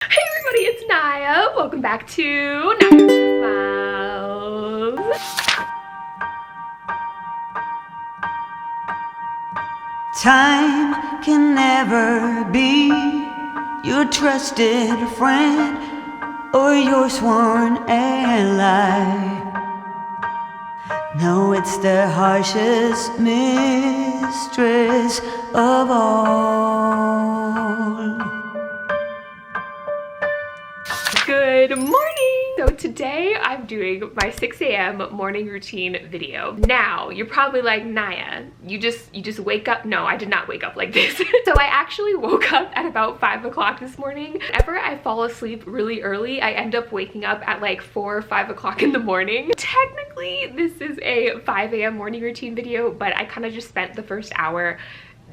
Hey everybody, it's Naya. Welcome back to Naya's Mouse. Time can never be your trusted friend or your sworn ally. No, it's the harshest mistress of all. Good morning! So today I'm doing my 6 a.m. morning routine video. Now, you're probably like, Naya, you just wake up? No, I did not wake up like this. So I actually woke up at about 5 o'clock this morning. Whenever I fall asleep really early, I end up waking up at like 4 or 5 o'clock in the morning. Technically, this is a 5 a.m. morning routine video, but I kind of just spent the first hour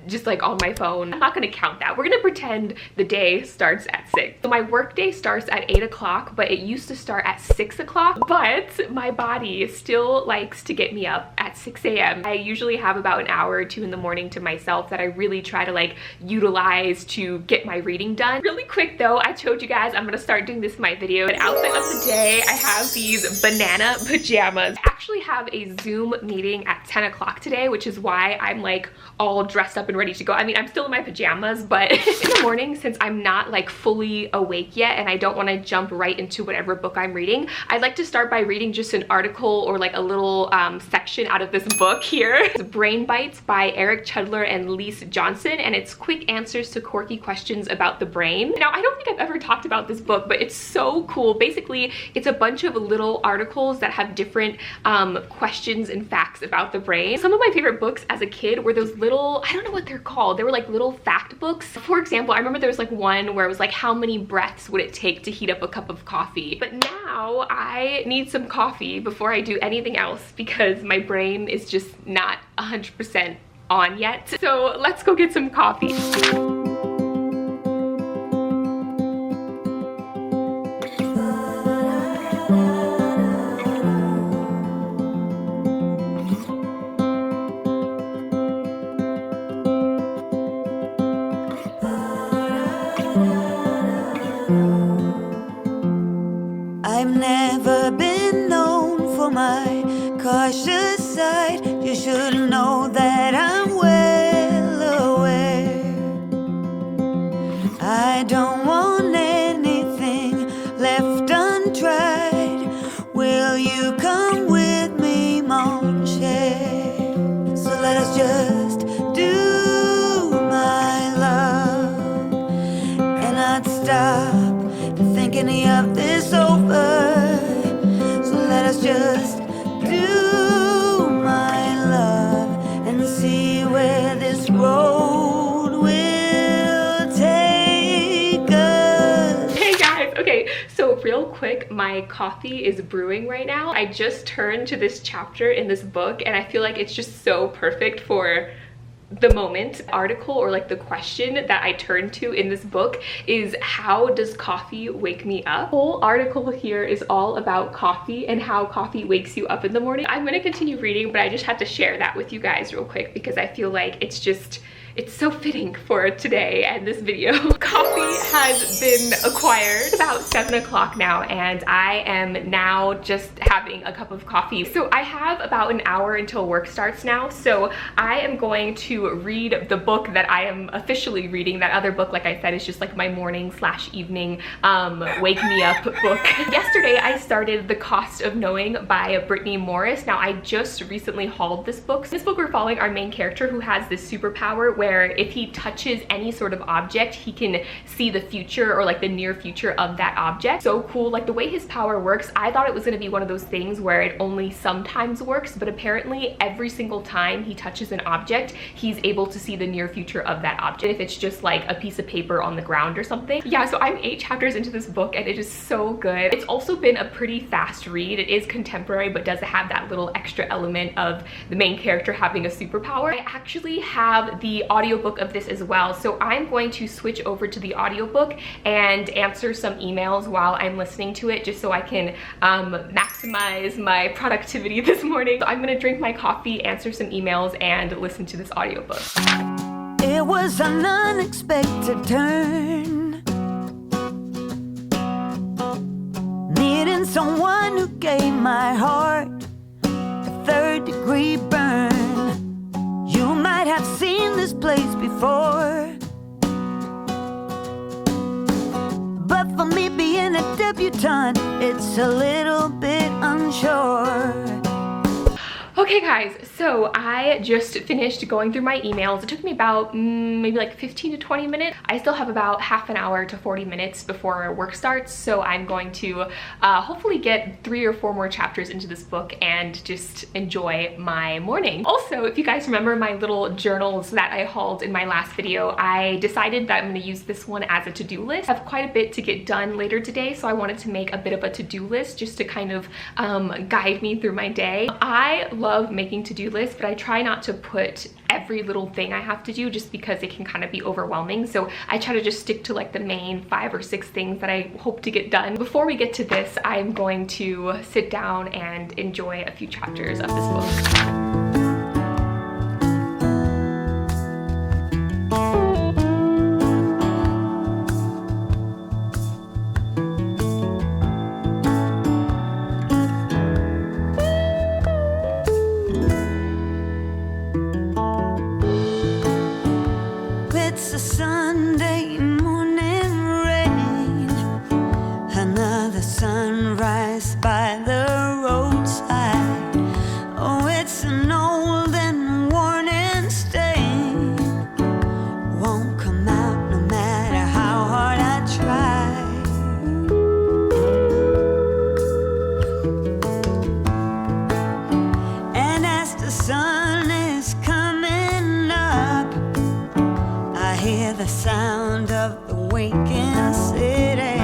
just like on my phone. I'm not gonna count that. We're gonna pretend the day starts at 6. So my work day starts at 8 o'clock, but it used to start at 6 o'clock. But my body still likes to get me up at 6 a.m. I usually have about an hour or two in the morning to myself that I really try to like utilize to get my reading done. Really quick though, I told you guys I'm gonna start doing this in my video. An outfit of the day, I have these banana pajamas. I actually have a Zoom meeting at 10 o'clock today, which is why I'm like all dressed up and ready to go. I mean, I'm still in my pajamas, but in the morning, since I'm not like fully awake yet and I don't want to jump right into whatever book I'm reading, I'd like to start by reading just an article or like a little section out of this book here. It's Brain Bites by Eric Chudler and Lise Johnson, and it's quick answers to quirky questions about the brain. Now, I don't think I've ever talked about this book, but it's so cool. Basically, it's a bunch of little articles that have different questions and facts about the brain. Some of my favorite books as a kid were those little, I don't know what they're called. They were like little fact books. For example, I remember there was like one where it was like, how many breaths would it take to heat up a cup of coffee? But now I need some coffee before I do anything else because my brain is just not 100% on yet. So let's go get some coffee. I've never been known for my cautious side. You should know that I'm well aware. I don't want anything left untried. Will you come with me, mon cher? So let us just do my love and not stop to think any of this over. So let us just do my love and see where this road will take us. Hey guys, okay, so real quick, my coffee is brewing right now. I just turned to this chapter in this book and I feel like it's just so perfect for the moment. Article or like the question that I turned to in this book is, how does coffee wake me up? The whole article here is all about coffee and how coffee wakes you up in the morning. I'm gonna continue reading, but I just had to share that with you guys real quick because I feel like it's so fitting for today and this video. Coffee has been acquired. It's about 7 o'clock now and I am now just having a cup of coffee. So I have about an hour until work starts now. So I am going to read the book that I am officially reading. That other book, like I said, is just like my morning / evening wake me up book. Yesterday I started The Cost of Knowing by Brittany. Now I just recently hauled this book. So this book we're following our main character who has this superpower where if he touches any sort of object, he can see the future or like the near future of that object. So cool. Like the way his power works, I thought it was going to be one of those things where it only sometimes works, but apparently every single time he touches an object, he's able to see the near future of that object, if it's just like a piece of paper on the ground or something. Yeah, so I'm 8 chapters into this book and it is so good. It's also been a pretty fast read. It is contemporary, but does have that little extra element of the main character having a superpower. I actually have the audiobook of this as well, so I'm going to switch over to the audiobook and answer some emails while I'm listening to it, just so I can maximize my productivity this morning. So I'm gonna drink my coffee, answer some emails, and listen to this audiobook. It was an unexpected turn. someone who gave my heart a third-degree burn. You might have seen this place before, but for me being a debutante, it's a little bit unsure. Okay guys, so I just finished going through my emails. It took me about maybe like 15 to 20 minutes. I still have about half an hour to 40 minutes before work starts, so I'm going to hopefully get 3 or 4 more chapters into this book and just enjoy my morning. Also, if you guys remember my little journals that I hauled in my last video, I decided that I'm going to use this one as a to-do list. I have quite a bit to get done later today, so I wanted to make a bit of a to-do list just to kind of guide me through my day. I love making to-do lists, but I try not to put every little thing I have to do just because it can kind of be overwhelming. So I try to just stick to like the main 5 or 6 things that I hope to get done. Before we get to this, I'm going to sit down and enjoy a few chapters of this book. It's a Sunday morning rain, another sunrise by the roadside. Oh, it's an old and worn and stain, won't come out no matter how hard I try. And as the sun is coming up, I hear the sound of the waking city.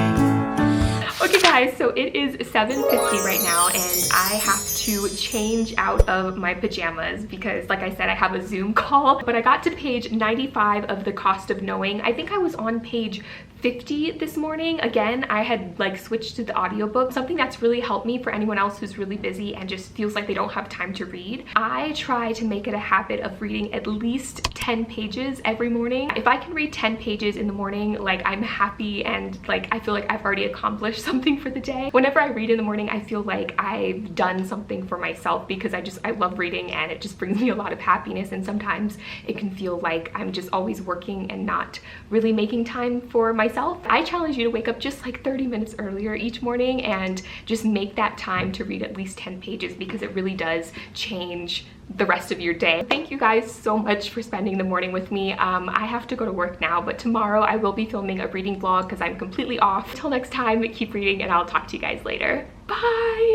Okay guys, so it is 7:50 right now and I have to change out of my pajamas because like I said, I have a Zoom call, but I got to page 95 of The Cost of Knowing. I think I was on page 50 this morning. Again, I had like switched to the audiobook, something that's really helped me for anyone else who's really busy and just feels like they don't have time to read. I try to make it a habit of reading at least 10 pages every morning. If I can read 10 pages in the morning, like I'm happy and like I feel like I've already accomplished something for the day. Whenever I read in the morning, I feel like I've done something for myself because I love reading and it just brings me a lot of happiness, and sometimes it can feel like I'm just always working and not really making time for myself. I challenge you to wake up just like 30 minutes earlier each morning and just make that time to read at least 10 pages because it really does change the rest of your day. Thank you guys so much for spending the morning with me. I have to go to work now, but tomorrow I will be filming a reading vlog because I'm completely off. Until next time, keep reading and I'll talk to you guys later. Bye!